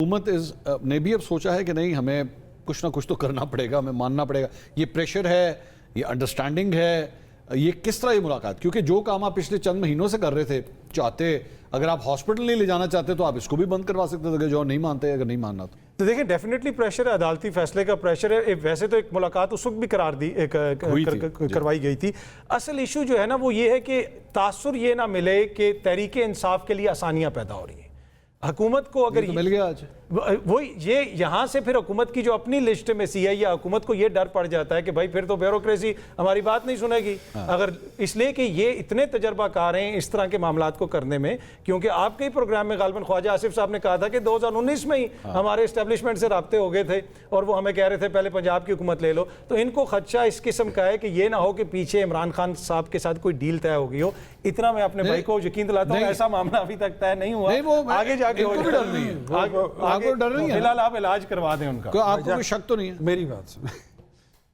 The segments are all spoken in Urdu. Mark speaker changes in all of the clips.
Speaker 1: حکومت نے بھی اب سوچا ہے کہ نہیں ہمیں کچھ نہ کچھ تو کرنا پڑے گا, ہمیں ماننا پڑے گا, یہ پریشر ہے, یہ انڈرسٹینڈنگ ہے, یہ کس طرح یہ ملاقات؟ کیونکہ جو کام آپ پچھلے چند مہینوں سے کر رہے تھے, چاہتے اگر آپ ہاسپٹل نہیں لے جانا چاہتے تو آپ اس کو بھی بند کروا سکتے تھے, جو نہیں مانتے اگر نہیں ماننا
Speaker 2: تو دیکھیں ڈیفینیٹلی پریشر ہے, عدالتی فیصلے کا پریشر ہے. ویسے تو ایک ملاقات اس وقت بھی کروائی گئی تھی. اصل ایشو جو ہے نا وہ یہ ہے کہ تاثر یہ نہ ملے کہ تحریک انصاف کے لیے آسانیاں پیدا ہو رہی ہیں. حکومت کو اگر
Speaker 1: مل گیا آج
Speaker 2: وہی یہ یہاں سے پھر حکومت کی جو اپنی لسٹ میں سی ہے یا حکومت کو یہ ڈر پڑ جاتا ہے کہ بھائی پھر تو بیوروکریسی ہماری بات نہیں سنے گی. اگر اس لیے کہ یہ اتنے تجربہ کار ہیں اس طرح کے معاملات کو کرنے میں, کیونکہ آپ کے ہی پروگرام میں غالباً خواجہ آصف صاحب نے کہا تھا کہ 2019 میں ہی ہمارے اسٹیبلشمنٹ سے رابطے ہو گئے تھے اور وہ ہمیں کہہ رہے تھے پہلے پنجاب کی حکومت لے لو. تو ان کو خدشہ اس قسم کا ہے کہ یہ نہ ہو کہ پیچھے عمران خان صاحب کے ساتھ کوئی ڈیل طے ہو گئی ہو. اتنا میں اپنے بھائی کو یقین دلاتا ہوں ایسا معاملہ ابھی تک طے نہیں ہوا, آگے جا کے
Speaker 1: ڈر نہیں ہے.
Speaker 2: فی الحال آپ علاج کروا دیں ان کا.
Speaker 1: آپ کو کوئی شک تو نہیں ہے؟
Speaker 3: میری بات سنیں,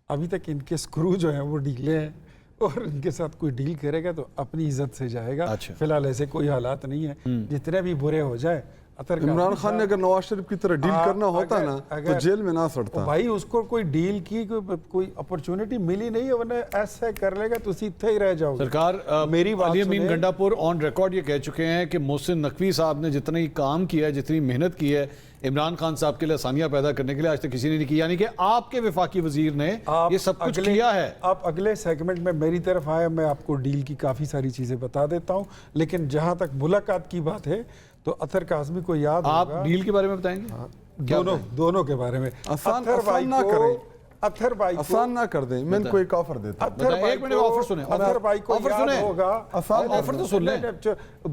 Speaker 3: ابھی تک ان کے سکرو جو ہیں وہ ڈھیلے ہیں اور ان کے ساتھ کوئی ڈیل کرے گا تو اپنی عزت سے جائے گا. فی الحال ایسے کوئی حالات نہیں ہے, جتنے بھی برے ہو جائے.
Speaker 4: عمران خان نے اگر نواز شریف کی طرح ڈیل کرنا ہوتا نا تو جیل میں نہ سڑتا.
Speaker 3: بھائی اس کو کوئی ڈیل کی کوئی اپرچونٹی ملی نہیں ہے, ورنہ ایسا کر لے گا تو اسی طرح ہی رہ جاؤ.
Speaker 1: سرکار
Speaker 3: میری
Speaker 1: علی امین گنڈا پور آن ریکارڈ یہ کہہ چکے ہیں کہ محسن نقوی صاحب نے جتنا ہی کام کیا ہے, جتنی محنت کی ہے عمران خان صاحب کے لیے آسانیاں پیدا کرنے کے لیے, آج تک کسی نے نہیں کی. یعنی کہ آپ کے وفاقی وزیر نے یہ سب کچھ کیا ہے.
Speaker 3: آپ اگلے سیگمنٹ میں میری طرف آئے, میں آپ کو ڈیل کی کافی ساری چیزیں بتا دیتا ہوں. لیکن جہاں تک ملاقات کی بات ہے تو اطہر کاظمی کو یاد ہوگا.
Speaker 1: آپ ڈیل کے بارے میں بتائیں گے؟
Speaker 3: دونوں کے بارے میں.
Speaker 4: آسان نہ کریں,
Speaker 3: اطہر بھائی
Speaker 4: آسان نہ کر دیں. میں ان کو ایک آفر دیتا ہوں.
Speaker 1: ایک منٹ آفر سنیں.
Speaker 3: اطہر بھائی کو یاد ہوگا
Speaker 1: آفر تو سن لیں.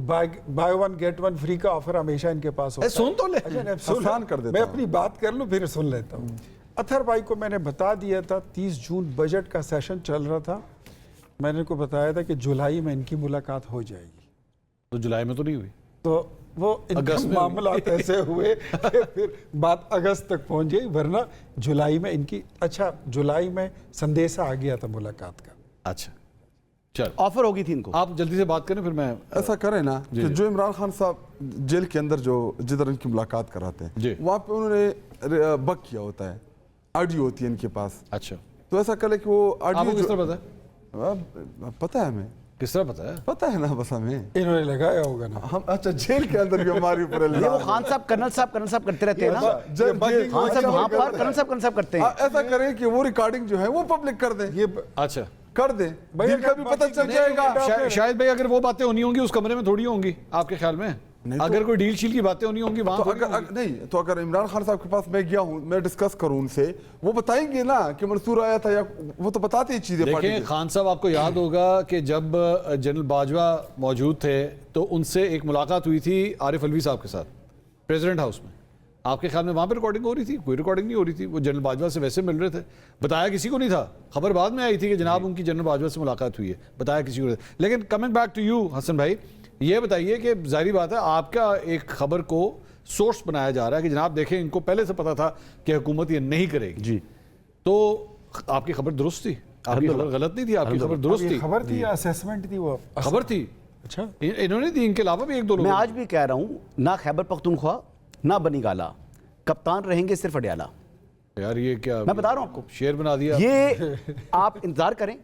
Speaker 3: Buy one get one free کا آفر ہمیشہ ان کے پاس ہوتا ہے.
Speaker 1: سن تو لیں,
Speaker 4: آسان کر دیتا ہوں.
Speaker 3: میں اپنی بات کر لوں پھر سن لیتا ہوں. اطہر بھائی کو میں نے بتا دیا تھا 30 جون بجٹ کا سیشن چل رہا تھا, میں نے کو بتایا تھا کہ جولائی میں ان کی ملاقات ہو جائے گی.
Speaker 1: تو جولائی میں تو نہیں ہوئی,
Speaker 3: تو وہ ان کے معاملات ایسے ہوئے کہ پھر بات اگست تک پہنچ گئی, ورنہ جولائی میں ان کی جولائی میں سندیسہ آ گیا تھا ملاقات کا.
Speaker 1: اچھا چل
Speaker 5: آفر ہوگی تھی ان کو.
Speaker 1: آپ جلدی سے بات کریں پھر میں
Speaker 4: ایسا کریں نا کہ جو عمران خان صاحب جیل کے اندر جدھر ان کی ملاقات کراتے ہیں وہاں پہ انہوں نے بک کیا ہوتا ہے, آڈیو ہوتی ہے ان کے پاس.
Speaker 1: اچھا
Speaker 4: تو ایسا کرے کہ وہ
Speaker 1: آڈیو کس طرح پتا
Speaker 4: ہے؟ پتہ ہے ہمیں.
Speaker 1: کس طرح پتا ہے؟
Speaker 4: پتہ ہے نا, بس ہمیں
Speaker 3: انہوں نے لگایا ہوگا نا.
Speaker 4: ہم اچھا جیل کے اندر بھی ہماری اوپر
Speaker 5: وہ خان صاحب کرنل صاحب کرتے رہتے ہیں نا. خان صاحب وہاں پر کرنل صاحب کرتے ہیں.
Speaker 4: ایسا کریں کہ وہ ریکارڈنگ جو ہے وہ پبلک کر دیں.
Speaker 1: اچھا
Speaker 4: کر دیں, دل کا بھی پتہ چل جائے گا.
Speaker 1: شاید بھائی اگر وہ باتیں ہونی ہوں گی اس کمرے میں تھوڑی ہوں گی آپ کے خیال میں؟ اگر کوئی ڈیل شیل کی باتیں ہونی ہوں گی وہاں
Speaker 4: نہیں, تو اگر عمران خان صاحب کے پاس میں گیا ہوں, میں ڈسکس کروں ان سے, وہ بتائیں گے نا کہ منصور آیا تھا, یا وہ تو بتاتے ہی چیزیں.
Speaker 1: دیکھیں خان صاحب آپ کو یاد ہوگا کہ جب جنرل باجوہ موجود تھے تو ان سے ایک ملاقات ہوئی تھی عارف علوی صاحب کے ساتھ پریزیڈنٹ ہاؤس میں. آپ کے خیال میں وہاں پہ ریکارڈنگ ہو رہی تھی؟ کوئی ریکارڈنگ نہیں ہو رہی تھی. وہ جنرل باجوہ سے ویسے مل رہے تھے, بتایا کسی کو نہیں تھا. خبر بعد میں آئی تھی کہ جناب ان کی جنرل باجوہ سے ملاقات ہوئی ہے, بتایا کسی کو نہیں تھا. لیکن کمنگ بیک ٹو یو حسن بھائی, یہ بتائیے کہ ظاہری بات ہے آپ کا ایک خبر کو سورس بنایا جا رہا ہے کہ جناب دیکھیں ان کو پہلے سے پتا تھا کہ حکومت یہ نہیں کرے گی.
Speaker 5: جی
Speaker 1: تو آپ کی خبر درست تھی, آپ کی خبر غلط نہیں تھی, آپ کی خبر درست تھی.
Speaker 3: خبر تھی یا اسیسمنٹ تھی؟ وہ
Speaker 1: خبر تھی.
Speaker 3: اچھا
Speaker 1: انہوں نے دی, ان کے علاوہ بھی ایک دو لوگ.
Speaker 5: میں آج بھی کہہ رہا ہوں, نہ خیبر پختونخوا نہ بنی گالا, کپتان رہیں گے صرف اڈیالہ.
Speaker 1: یار یہ کیا
Speaker 5: میں بتا رہا ہوں آپ کو,
Speaker 1: شعر بنا دیا.
Speaker 5: یہ آپ انتظار کریں.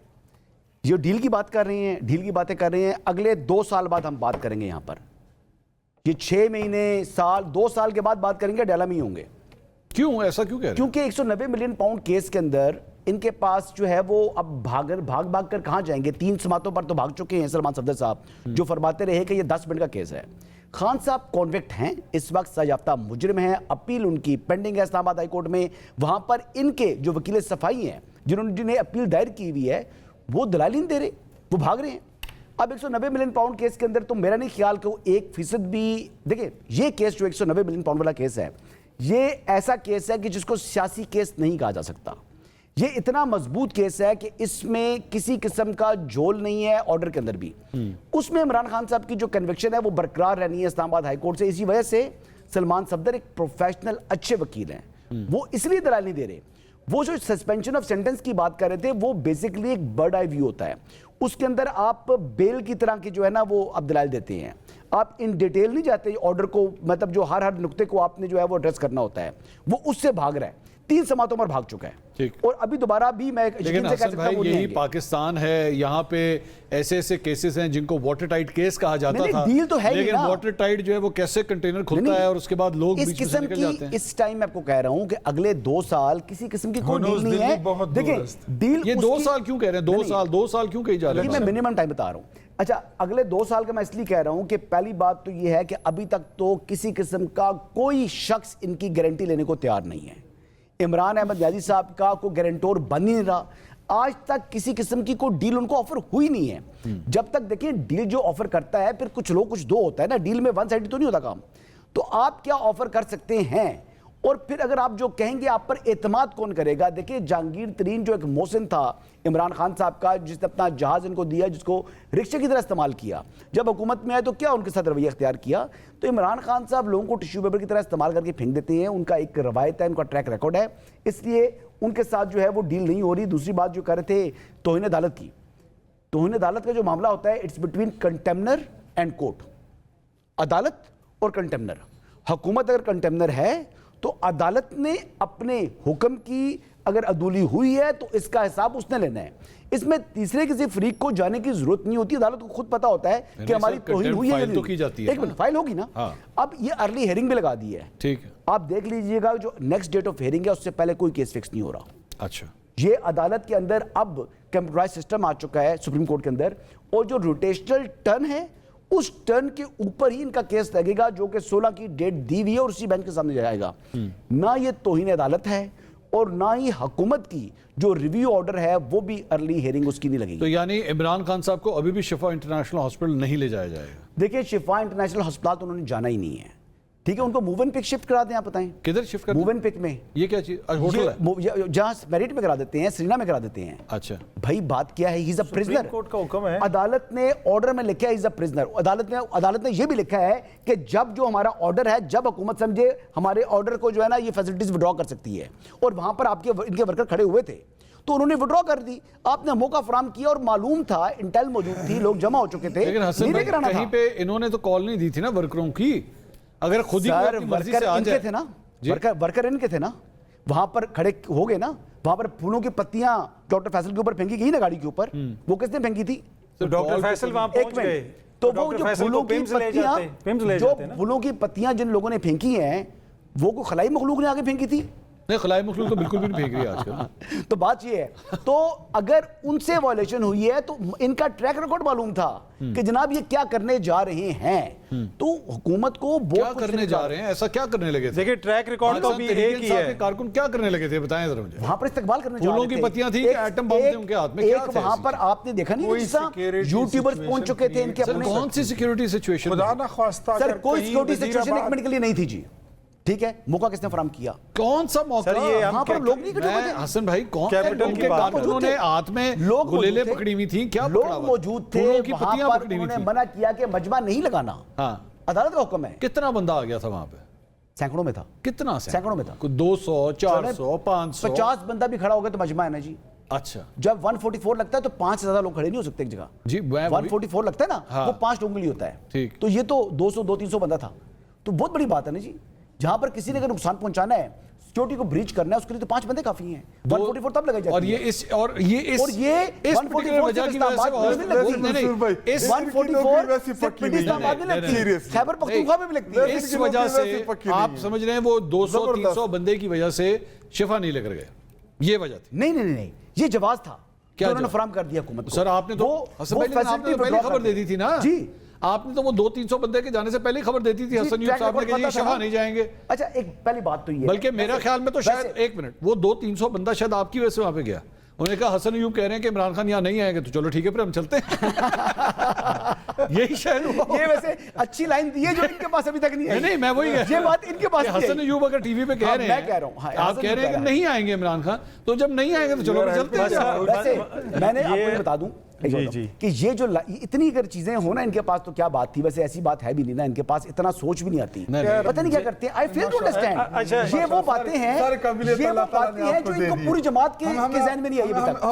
Speaker 5: یہ ڈیل کی بات کر رہے ہیں, ڈیل کی باتیں کر رہے ہیں, اگلے 2 سال بعد ہم بات کریں گے یہاں پر. یہ 6 مہینے, سال, 2 سال کے بعد بات کریں گے اڈیالہ میں ہی ہوں گے.
Speaker 1: کیوں ایسا کیوں کہہ رہے ہیں؟
Speaker 5: کیونکہ 190 ملین پاؤنڈ کیس کے اندر ان کے پاس جو ہے وہ اب بھاگ کر کہاں جائیں گے. 3 سماعتوں پر تو بھاگ چکے ہیں سلمان صفدر صاحب, جو فرماتے رہے کہ یہ 10 منٹ کا کیس ہے. خان صاحب کانوکٹ ہیں, اس وقت سزا یافتہ مجرم ہیں, اپیل ان کی پینڈنگ ہے اسلام آباد ہائی کورٹ میں. وہاں پر ان کے جو وکیل صفائی ہیں جنہیں اپیل دائر کی ہوئی ہے وہ دلائل نہیں دے رہے, وہ بھاگ رہے ہیں. اب 190 ملین پاؤنڈ کیس کے اندر تو میرا نہیں خیال کہ وہ 1% بھی, دیکھیں یہ کیس جو 190 ملین پاؤنڈ والا کیس ہے, یہ ایسا کیس ہے کہ جس کو سیاسی کیس نہیں کہا جا سکتا. یہ اتنا مضبوط کیس ہے کہ اس میں کسی قسم کا جھول نہیں ہے آرڈر کے اندر بھی. اس میں عمران خان صاحب کی جو کنوکشن ہے وہ برقرار رہنی ہے اسلام آباد ہائی کورٹ سے. اسی وجہ سے سلمان صفدر ایک پروفیشنل اچھے وکیل ہیں, وہ اس لیے دلائل نہیں دے رہے. وہ جو سسپینشن آف سینٹنس کی بات کر رہے تھے وہ بیسکلی ایک برڈ آئی ویو ہوتا ہے, اس کے اندر آپ بیل کی طرح کی جو ہے نا وہ اب دلائل دیتے ہیں. آپ ان ڈیٹیل نہیں جاتے آرڈر کو, مطلب جو ہر نقطے کو آپ نے جو ہے وہ ایڈریس کرنا ہوتا ہے, وہ اس سے بھاگ رہا ہے, 3 سماعتوں پر بھاگ چکا ہے, اور ابھی دوبارہ بھی میں
Speaker 1: لیکن حسن بھائی یہی پاکستان ہے, یہاں پہ ایسے ایسے کیسز ہیں جن کو واٹر ٹائٹ کیس کہا جاتا تھا,
Speaker 5: ڈیل تو ہے
Speaker 1: لیکن واٹر ٹائٹ جو ہے وہ کیسے کنٹینر کھلتا ہے اور اس کے بعد لوگ بیچ میں سے نکل جاتے ہیں.
Speaker 5: اس ٹائم میں آپ کو کہہ رہا ہوں کہ اگلے 2 سال کسی قسم کی کوئی ڈیل نہیں ہے. دیکھیں ڈیل
Speaker 1: یہ 2 سال کیوں کہہ رہے ہیں, 2 سال کیوں کہی جا رہے ہیں؟
Speaker 5: میں منیمم ٹائم بتا رہا ہوں. اچھا اگلے 2 سال کا میں اس لیے کہہ رہا ہوں کہ پہلی بات تو یہ ہے کہ ابھی تک تو کسی قسم کا کوئی شخص ان کی گارنٹی لینے کو تیار نہیں ہے. عمران احمد نیازی صاحب کا کوئی گارنٹور بن نہیں رہا, آج تک کسی قسم کی کوئی ڈیل ان کو آفر ہوئی نہیں ہے. جب تک دیکھیں ڈیل جو آفر کرتا ہے پھر کچھ لوگ کچھ دو ہوتا ہے نا, ڈیل میں ون سائڈ تو نہیں ہوتا کام. تو آپ کیا آفر کر سکتے ہیں, اور پھر اگر آپ جو کہیں گے آپ پر اعتماد کون کرے گا. دیکھیں جہانگیر ترین جو ایک محسن تھا عمران خان صاحب کا, جس نے اپنا جہاز ان کو دیا, جس کو رکشے کی طرح استعمال کیا, جب حکومت میں آئے تو کیا ان کے ساتھ رویہ اختیار کیا. تو عمران خان صاحب لوگوں کو ٹیشو پیپر کی طرح استعمال کر کے پھینک دیتے ہیں, ان کا ایک روایت ہے, ان کا ٹریک ریکارڈ ہے, اس لیے ان کے ساتھ جو ہے وہ ڈیل نہیں ہو رہی. دوسری بات جو کہہ رہے تھے توہین عدالت کی, توہین عدالت کا جو معاملہ ہوتا ہے اٹس بٹوین کنٹیمنر اینڈ کورٹ, عدالت اور کنٹیمنر. حکومت اگر کنٹیمنر ہے تو عدالت نے اپنے حکم کی اگر عدولی ہوئی ہے تو اس کا حساب اس نے لینا ہے. اس میں تیسرے کسی فریق کو جانے کی ضرورت نہیں ہوتی, عدالت کو خود پتا ہوتا ہے کہ ہماری توہین ہوئی ہے. ایک منٹ, فائل ہوگی نا, اب یہ ارلی ہیئرنگ بھی لگا دی ہے, ٹھیک ہے, آپ دیکھ لیجئے گا جو نیکسٹ ڈیٹ آف ہیئرنگ ہے اس سے پہلے کوئی کیس فکس نہیں ہو رہا.
Speaker 1: اچھا,
Speaker 5: یہ عدالت کے اندر اب کمپیوٹرائز سسٹم آ چکا ہے سپریم کورٹ کے اندر, اور جو روٹیشنل ٹرن ہے اس ٹرن کے اوپر ہی ان کا کیس لگے گا, جو کہ 16 کی ڈیٹ دی ہوئی ہے اور اسی بینچ کے سامنے جائے گا. نہ یہ توہین عدالت ہے اور نہ ہی حکومت کی جو ریویو آرڈر ہے وہ بھی ارلی ہیئرنگ اس کی نہیں لگے گی.
Speaker 1: تو یعنی عمران خان صاحب کو ابھی بھی شفا انٹرنیشنل ہاسپٹل نہیں لے جایا جائے گا؟
Speaker 5: دیکھیں شفا انٹرنیشنل ہسپتال تو انہوں نے جانا ہی نہیں ہے, ٹھیک ہے, ان کو موو اینڈ پک شفٹ کرا دیں. آپ بتائیں
Speaker 1: کدھر شفٹ کرا؟
Speaker 5: موو اینڈ پک میں.
Speaker 1: یہ کیا چیز, ہوٹل ہے
Speaker 5: جہاں میرٹ میں کرا دیتے ہیں, سرینا میں کرا دیتے ہیں.
Speaker 1: اچھا
Speaker 5: بھائی بات کیا ہے, ہی از اے پرزنر.
Speaker 2: کورٹ کا حکم ہے,
Speaker 5: عدالت نے آرڈر میں لکھا ہے ہی از اے پرزنر. عدالت نے یہ بھی لکھا ہے کہ جب جو ہمارا آرڈر ہے, جب حکومت سمجھے ہمارے آرڈر کو جو ہے نا یہ فیسلٹیز وڈرا کر سکتی ہے, اور وہاں پر آپ کے ان کے ورکر کھڑے ہوئے تھے تو انہوں نے وڈرا کر دی, آپ نے موقع فراہم کیا اور معلوم تھا, انٹیل موجود تھی, لوگ جمع ہو چکے تھے.
Speaker 1: لیکن حسن بھائی کہیں پہ انہوں نے تو کال نہیں دی تھی نا ورکروں کی, اگر خود ہی اپنی مرضی سے آ جائے.
Speaker 5: ورکر ان کے تھے نا, وہاں پر کھڑے ہو گئے نا, وہاں پر پھولوں کی پتیاں ڈاکٹر فیصل کے اوپر پھینکی گئی نا گاڑی کے اوپر, وہ کس نے پھینکی تھی؟
Speaker 2: ڈاکٹر فیصل وہاں پہنچ گئے
Speaker 5: تو وہ جو پھولوں کی پتیاں جن لوگوں نے پھینکی ہیں وہ کوئی خلائی مخلوق نے آگے پھینکی تھی؟
Speaker 1: نہیں, خلائی مخلوق تو بالکل بھی نہیں پھینک رہی آج کل.
Speaker 5: تو بات یہ ہے, تو اگر ان سے وائلیشن ہوئی ہے تو ان کا ٹریک ریکارڈ معلوم تھا کہ جناب یہ کیا کرنے جا رہے ہیں, تو حکومت کو
Speaker 1: کیا کرنے جا رہے ہیں, ایسا کیا کرنے لگے تھے؟
Speaker 2: دیکھیں ٹریک ریکارڈ تو بھی ایک ہی ہے.
Speaker 1: کارکن کیا کرنے لگے تھے بتائیں ذرا مجھے.
Speaker 5: وہاں پر استقبال کرنے جا رہے تھے,
Speaker 1: پھولوں کی پتیاں تھیں کہ ایٹم بم تھے ان کے ہاتھ میں, کیا تھے؟
Speaker 5: وہاں پر آپ نے دیکھا نہیں یوٹیوبرز پہنچ چکے تھے ان کے اپنے.
Speaker 1: کون سی سیکیورٹی سچویشن؟
Speaker 3: خدا نہ خواستہ
Speaker 5: سر کوئی سیکیورٹی سچویشن 1 منٹ کے لیے نہیں تھی جی, ٹھیک ہے, موقع کس نے فراہم کیا؟
Speaker 1: کون سا موقع؟
Speaker 5: وہاں پر لوگ نہیں کھڑے ہوئے تھے.
Speaker 1: حسن بھائی کون
Speaker 2: کیپٹل کی بات,
Speaker 1: انہوں نے ہاتھ میں گلیلیں پکڑی ہوئی تھیں, کیا
Speaker 5: لوگ موجود تھے وہاں پر, انہوں نے منع کیا کہ مجمع نہیں لگانا, عدالت کا حکم ہے.
Speaker 1: کتنا بندہ آ گیا تھا وہاں پہ؟
Speaker 5: سینکڑوں میں تھا.
Speaker 1: کتنا؟
Speaker 5: سینکڑوں میں تھا.
Speaker 1: 200 400 500
Speaker 5: 50 بندہ بھی کھڑا ہوگا تو مجمع ہے نا جی.
Speaker 1: اچھا,
Speaker 5: جب 144 لگتا ہے تو 5 سے زیادہ لوگ کھڑے نہیں ہو سکتے ایک جگہ
Speaker 1: جی.
Speaker 5: 144 لگتا ہے نا, وہ 5 لوگوں کے لیے ہوتا ہے, تو یہ تو 200-300 بندہ تھا, تو بہت بڑی بات ہے نا جی. جہاں پر کسی نے اگر نقصان پہنچانا ہے, سیکورٹی کو بریچ کرنا ہے, اس کے لیے تو 5 بندے کافی ہیں. 144 تب لگائی جاتی ہے.
Speaker 1: اور یہ اس پرٹیکولر وجہ کی وجہ سے
Speaker 5: 144 خیبر پختونخوا میں بھی لگتی ہے.
Speaker 1: اس وجہ سے آپ سمجھ رہے ہیں وہ 200-300 بندے کی وجہ سے شفا نہیں لے کر گئے, یہ وجہ تھی؟
Speaker 5: نہیں, یہ جواز تھا کہ انہوں نے فراہم کر دیا حکومت کو.
Speaker 1: سر آپ نے تو پہلے خبر دے دی تھی نا جی, آپ نے تو وہ 200-300 بندے کے جانے سے پہلے خبر دیتی تھی حسن ایوب صاحب نے کہ یہ شفا نہیں جائیں گے.
Speaker 5: اچھا ایک پہلی بات تو یہ ہے,
Speaker 1: بلکہ میرا خیال میں تو شاید 1 منٹ وہ 200-300 بندہ شاید آپ کی وجہ سے وہاں پہ گیا. انہوں نے کہا حسن ایوب کہہ رہے ہیں کہ عمران خان یہاں نہیں آئیں گے, تو چلو ٹھیک ہے پھر ہم چلتے ہیں. یہی شاید
Speaker 5: یہ ویسے اچھی لائن دی ہے جو ان کے پاس ابھی تک نہیں ہے.
Speaker 1: نہیں, میں وہی کہہ
Speaker 5: یہ بات ان کے پاس ہے.
Speaker 1: حسن ایوب اگر ٹی وی پہ کہہ رہے ہیں,
Speaker 5: میں کہہ رہا ہوں,
Speaker 1: آپ کہہ رہے ہیں کہ نہیں آئیں گے عمران خان, تو جب نہیں آئیں گے تو چلو چلتے ہیں.
Speaker 5: ویسے میں نے آپ کو بتا دوں
Speaker 2: جی
Speaker 5: کہ یہ جو اتنی اگر چیزیں ہوں نا ان کے پاس تو کیا بات تھی، ویسے ایسی بات ہے بھی نہیں نا، ان کے پاس اتنا سوچ بھی نہیں آتی، پتہ نہیں کیا کرتے ہیں. آئی فیل ٹو انڈرسٹینڈ یہ وہ باتیں ہیں جو ان کو پوری جماعت کے ذہن میں نہیں آئی ابھی تک.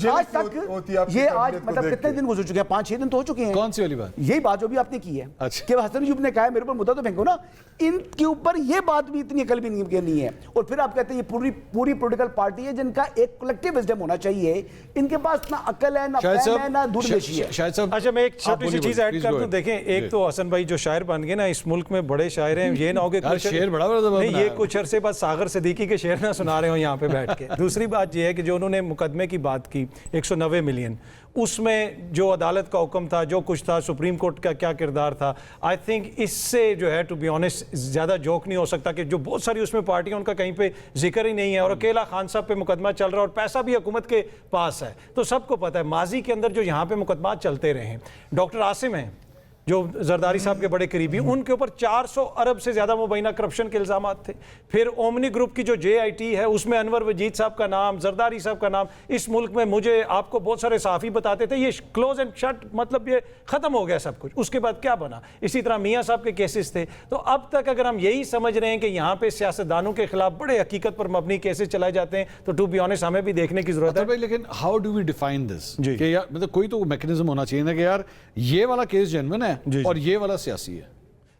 Speaker 5: آج تک یہ آج مطلب کتنے دن گزر چکے ہیں، 5-6 دن تو ہو چکے ہیں.
Speaker 1: کون سی والی بات؟
Speaker 5: یہی بات جو بھی آپ نے کی ہے کہ حسن ایوب نے کہا ہے میرے اوپر مدعا تو پھینکو نا، ان کے اوپر یہ بات بھی اتنی عقل بھی نہیں ہے. اور پھر آپ کہتے ہیں یہ پوری پولیٹیکل پارٹی ہے جن کا ایک کلیکٹیو وزڈم ہونا چاہیے. ان کے پاس نہ عقل ہے، نہ فہم ہے، نہ دوردرشی ہے.
Speaker 2: اچھا میں ایک چھوٹی سی چیز ایڈ کر دوں. دیکھیں ایک تو حسن بھائی جو شاعر بن گئے نا اس ملک میں، بڑے شاعر ہیں، یہ نہ ہو کہ یہ کچھ عرصے بعد ساغر صدیقی کے شعر نہ سنا رہے ہوں یہاں پہ بیٹھ کے. دوسری بات یہ ہے کہ جو انہوں نے مقدمے کی بات کی 190 ملین، اس میں جو عدالت کا حکم تھا، جو کچھ تھا، سپریم کورٹ کا کیا کردار تھا، آئی تھنک اس سے جو ہے ٹو بی آنیسٹ زیادہ جوک نہیں ہو سکتا کہ جو بہت ساری اس میں پارٹیاں ان کا کہیں پہ ذکر ہی نہیں ہے، اور اکیلا خان صاحب پہ مقدمہ چل رہا ہے اور پیسہ بھی حکومت کے پاس ہے. تو سب کو پتہ ہے ماضی کے اندر جو یہاں پہ مقدمات چلتے رہے ہیں. ڈاکٹر عاصم ہیں جو زرداری صاحب کے بڑے قریبی، ان کے اوپر 400 ارب سے زیادہ مبینہ کرپشن کے الزامات تھے. پھر اومنی گروپ کی جو JIT ہے اس میں انور وجید صاحب کا نام، زرداری صاحب کا نام. اس ملک میں مجھے آپ کو بہت سارے صحافی بتاتے تھے یہ کلوز اینڈ شٹ، مطلب یہ ختم ہو گیا سب کچھ. اس کے بعد کیا بنا؟ اسی طرح میاں صاحب کے کیسز تھے. تو اب تک اگر ہم یہی سمجھ رہے ہیں کہ یہاں پہ سیاستدانوں کے خلاف بڑے حقیقت پر مبنی کیسز چلائے جاتے ہیں تو ٹو بی آنیسٹ ہمیں بھی دیکھنے کی ضرورت ہے.
Speaker 1: لیکن how do we define this کہ یار مطلب کوئی تو میکنزم ہونا چاہیے نا کہ یار یہ والا کیس جینوئن ہے اور یہ والا سیاسی ہے.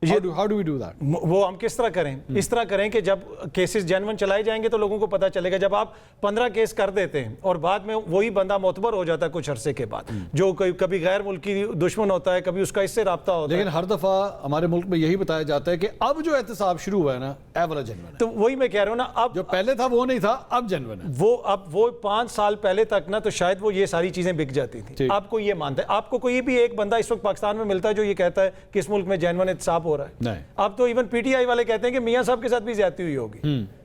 Speaker 1: How do we do that?
Speaker 2: وہ ہم کس طرح کریں؟ اس طرح کریں کہ جب کیسز جینون چلائے جائیں گے تو لوگوں کو پتہ چلے گا. جب آپ 15 کیس کر دیتے ہیں اور بعد میں وہی بندہ معتبر ہو جاتا ہے کچھ عرصے کے بعد، جو کبھی غیر ملکی دشمن ہوتا ہے، کبھی اس کا اس سے رابطہ ہوتا ہے.
Speaker 1: لیکن ہر دفعہ ہمارے ملک میں یہی بتایا جاتا ہے کہ اب جو احتساب شروع ہوا ہے نا اے والا جینون ہے.
Speaker 2: تو وہی میں کہہ رہا ہوں نا، اب
Speaker 1: جو پہلے تھا وہ نہیں تھا، اب جینون ہے.
Speaker 2: وہ 5 سال پہلے تک نا تو شاید وہ یہ ساری چیزیں بک جاتی تھیں. آپ کو یہ مانتا ہے؟ آپ کو کوئی بھی ایک بندہ اس وقت پاکستان میں ملتا ہے جو یہ کہتا ہے کہ اس ملک میں جینون احتساب ہو رہا ہے؟
Speaker 1: نہیں.
Speaker 2: اب تو ایون PTI والے کہتے ہیں کہ میاں صاحب کے ساتھ بھی زیادتی ہوئی ہوگی.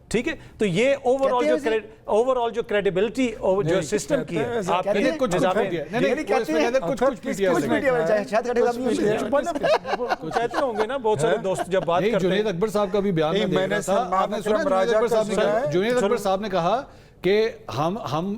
Speaker 2: ٹھیک ہے، تو یہ اوور آل جو کریڈیبلٹی جو سسٹم کی ہے آپ کے کچھ کہتے ہوں گے نا بہت سارے دوست جب بات کرتے ہیں.
Speaker 1: جنید اکبر صاحب کا بھی بیان میں دیکھ رہا تھا. جنید اکبر صاحب نے کہا کہ ہم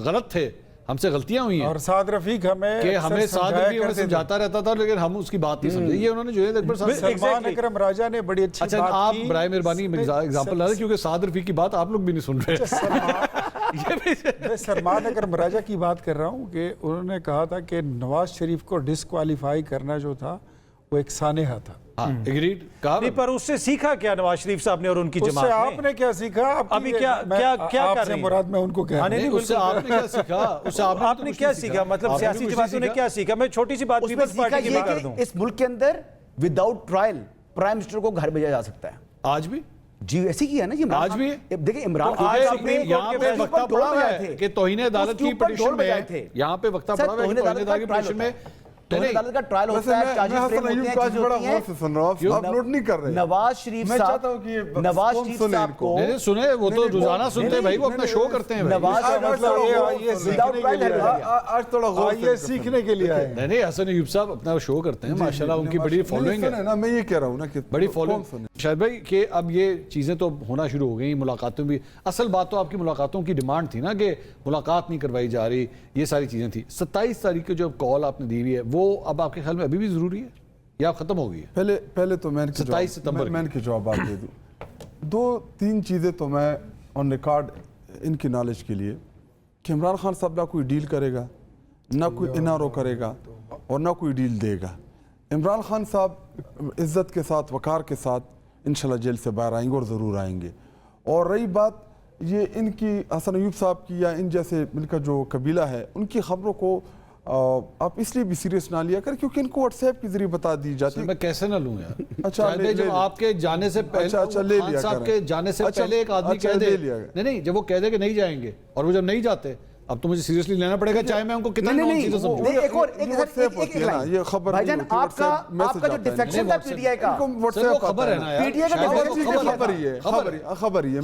Speaker 1: غلط تھے، ہم سے غلطیاں ہوئی ہیں،
Speaker 3: اور سعد رفیق
Speaker 1: ہمیں سعد رفیق ہمیں سمجھاتا رہتا تھا لیکن ہم اس کی بات نہیں سمجھے. یہ انہوں نے جنید اکبر صاحب.
Speaker 3: سلمان اکرم راجہ نے بڑی اچھی بات کی.
Speaker 1: اچھا آپ برائے مہربانی ایگزامپل لا رہے کیونکہ سعد رفیق کی بات آپ لوگ بھی نہیں سن رہے.
Speaker 3: میں سلمان اکرم راجہ کی بات کر رہا ہوں کہ انہوں نے کہا تھا کہ نواز شریف کو ڈسکوالیفائی کرنا جو تھا وہ ایک سانحہ تھا.
Speaker 1: اگریڈ کہا.
Speaker 2: پر اس سے سیکھا کیا نواز شریف صاحب نے اور ان کی جماعت نے؟
Speaker 3: آپ نے کیا سیکھا؟
Speaker 2: ابھی کیا کر رہے ہیں
Speaker 3: مراد میں ان کو کہہ رہا ہوں.
Speaker 1: اس سے آپ نے کیا سیکھا؟ اس سے
Speaker 2: آپ نے کیا سیکھا؟ مطلب سیاسی جماعتوں نے کیا سیکھا؟ میں چھوٹی سی بات پیپلز پارٹی کی بات کر دوں.
Speaker 5: اس ملک کے اندر وداؤٹ ٹرائل پرائم منسٹر کو گھر بھیجا جا سکتا ہے.
Speaker 1: آج بھی
Speaker 5: جی ایسی کیا ہے نا جی.
Speaker 1: آج بھی
Speaker 5: دیکھیں عمران
Speaker 1: خان صاحب نے یہاں پہ وقتہ پڑا ہوا ہے کہ توہین عدالت کی پٹیشن میں یہاں پہ وقتہ پڑا ہوا ہے کہ توہین عدالت کی پٹیشن میں
Speaker 5: عدالت کا ٹرائل ہوتا ہے. نواز شریف صاحب کو
Speaker 1: سنے وہ تو روزانہ سنتے ہیں بھائی، وہ اپنا شو کرتے ہیں.
Speaker 3: سیکھنے کے لیے آئے.
Speaker 1: نہیں حسن ایوب صاحب اپنا شو کرتے ہیں ماشاءاللہ، ان کی بڑی فالوئنگ ہے.
Speaker 4: میں یہ کہہ رہا ہوں نا کہ
Speaker 1: بڑی فالوئنگ. شاہد بھائی کہ اب یہ چیزیں تو ہونا شروع ہو گئی، ملاقاتیں بھی. اصل بات تو آپ کی ملاقاتوں کی ڈیمانڈ تھی نا کہ ملاقات نہیں کروائی جا رہی، یہ ساری چیزیں تھیں. 27 تاریخ کو جو کال آپ نے دی ہوئی ہے وہ اب آپ کے خیال میں ابھی بھی ضروری ہے یا ختم ہو گئی ہے؟
Speaker 4: پہلے تو میں
Speaker 1: 27 ستمبر
Speaker 4: میں ان کے جوابات دے دوں. 2-3 چیزیں تو میں آن ریکارڈ ان کی نالج کے لیے کہ عمران خان صاحب نہ کوئی ڈیل کرے گا، نہ کوئی انارو کرے گا اور نہ کوئی ڈیل دے گا. عمران خان صاحب عزت کے ساتھ، وقار کے ساتھ انشاءاللہ جیل سے باہر آئیں گے اور ضرور آئیں گے. اور رہی بات یہ ان کی حسن ایوب صاحب کی یا ان جیسے مل کر جو قبیلہ ہے ان کی خبروں کو آپ اس لیے بھی سیریس نہ لیا کر کیونکہ ان کو واٹس ایپ کے ذریعے بتا دی جاتی.
Speaker 1: میں کیسے نہ لوں یار؟
Speaker 4: اچھا
Speaker 1: جب آپ کے جانے سے پہلے خان صاحب کے جانے سے پہلے ایک آدمی کہہ دے نہیں جب وہ کہہ دے کہ نہیں جائیں گے اور وہ جب نہیں جاتے اب تو مجھے سیریسلی لینا پڑے گا چاہے میں ان کو کتنا نون چیزیں سمجھوں.
Speaker 4: یہ خبر
Speaker 5: بھائی جان آپ کا جو ڈیفیکشن تھا پی ٹی آئی کا
Speaker 1: وہ خبر ہے نا یار،
Speaker 4: خبر ہی ہے.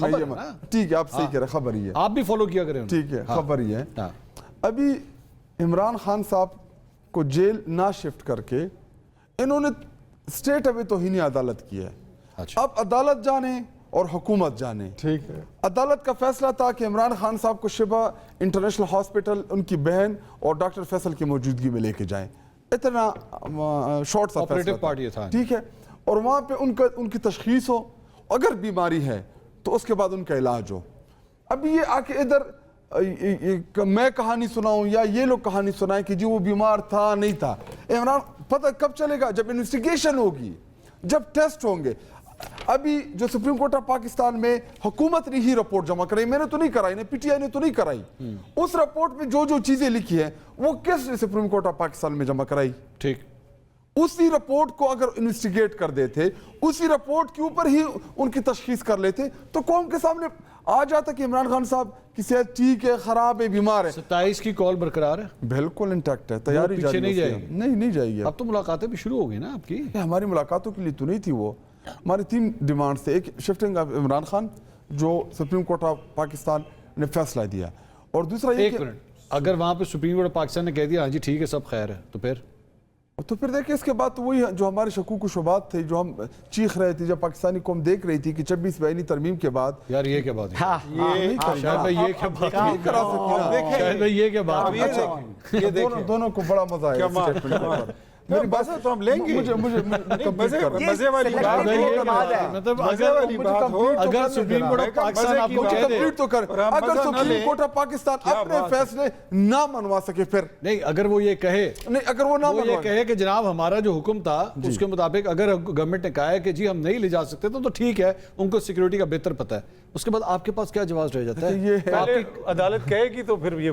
Speaker 4: ٹھیک ہے آپ صحیح کہہ رہے ہیں، خبر ہی ہے،
Speaker 1: آپ بھی فالو کیا کریں.
Speaker 4: ٹھیک ہے خبر ہی ہے. ابھی عمران خان صاحب کو جیل نہ شفٹ کر کے انہوں نے اسٹیٹ ابھی توہین عدالت کی ہے. اب عدالت جانے اور حکومت جانے.
Speaker 3: ٹھیک ہے.
Speaker 4: عدالت کا فیصلہ تھا کہ عمران خان صاحب کو شبہ انٹرنیشنل ہاسپٹل ان کی بہن اور ڈاکٹر فیصل کی موجودگی میں لے کے جائیں. اتنا شارٹ سا فیصلہ تھا. ٹھیک ہے. اور وہاں پہ ان کی تشخیص ہو, اگر بیماری ہے تو اس کے بعد ان کا علاج ہو. ابھی یہ آ کے ادھر میں کہانی سناؤں یا یہ لوگ کہانی سنائیں کہ جی وہ بیمار تھا نہیں تھا. عمران پتہ کب چلے گا؟ جب انویسٹیگیشن ہوگی, جب ٹیسٹ ہوں گے. ابھی جو سپریم کورٹ آف پاکستان میں حکومت نے ہی رپورٹ جمع کرائی, میں نے تو نہیں کرائی, پی ٹی آئی نے تو نہیں کرائی. اس رپورٹ میں جو چیزیں لکھی ہیں وہ کس نے سپریم کورٹ آف پاکستان میں جمع کرائی؟
Speaker 1: ٹھیک.
Speaker 4: اسی رپورٹ کو اگر انویسٹیگیٹ کر دیتے, اسی رپورٹ کے اوپر ہی ان کی تشخیص کر لیتے تو قوم کے سامنے آ جاتا کہ عمران خان صاحب کی صحت ٹھیک ہے, خراب ہے, بیمار ہے.
Speaker 1: 27 کی کال برقرار ہے,
Speaker 4: بالکل انٹیکٹ ہے, تیاری
Speaker 1: پیچھے نہیں جائے گی.
Speaker 4: نہیں جائے گی.
Speaker 1: اب تو ملاقاتیں بھی شروع ہو گئی نا آپ کی.
Speaker 4: ہماری ملاقاتوں کے لیے تو نہیں تھی وہ. ہماری 3 ڈیمانڈز تھے. ایک شفٹنگ آف عمران خان جو سپریم کورٹ آف پاکستان نے فیصلہ دیا, اور دوسرا یہ
Speaker 1: ایک منٹ, اگر وہاں پہ سپریم کورٹ آف پاکستان نے کہہ دیا ہاں جی ٹھیک ہے سب خیر ہے, تو پھر
Speaker 4: دیکھیں اس کے بعد تو وہی جو ہمارے شکوک و شبہات تھے, جو ہم چیخ رہے تھے, جب پاکستانی قوم دیکھ رہی تھی کہ 26 بیانی ترمیم کے بعد
Speaker 1: یار یہ کیا بات ہے,
Speaker 4: شاہد
Speaker 1: بھائی یہ کیا بات ہے, شاہد بھائی یہ کیا بات ہے.
Speaker 4: یہ دونوں کو بڑا مزہ آیا. میری بات ہے تو ہم لیں گے.
Speaker 3: مزے والی بات ہو,
Speaker 1: اگر سپریم کورٹ آف پاکستان آپ کو کہہ دے,
Speaker 4: اگر سپریم کورٹ آف پاکستان اپنے فیصلے نہ منوا سکے, پھر
Speaker 1: نہیں, اگر وہ یہ کہے,
Speaker 4: نہیں, اگر وہ نہ
Speaker 1: یہ کہے کہ جناب ہمارا جو حکم تھا اس کے مطابق اگر گورنمنٹ نے کہا ہے کہ جی ہم نہیں لے جا سکتے تو ٹھیک ہے, ان کو سیکیورٹی کا بہتر پتہ ہے, اس کے بعد آپ کے پاس کیا جواز رہ جاتا ہے؟
Speaker 2: عدالت کہے گی تو پھر یہ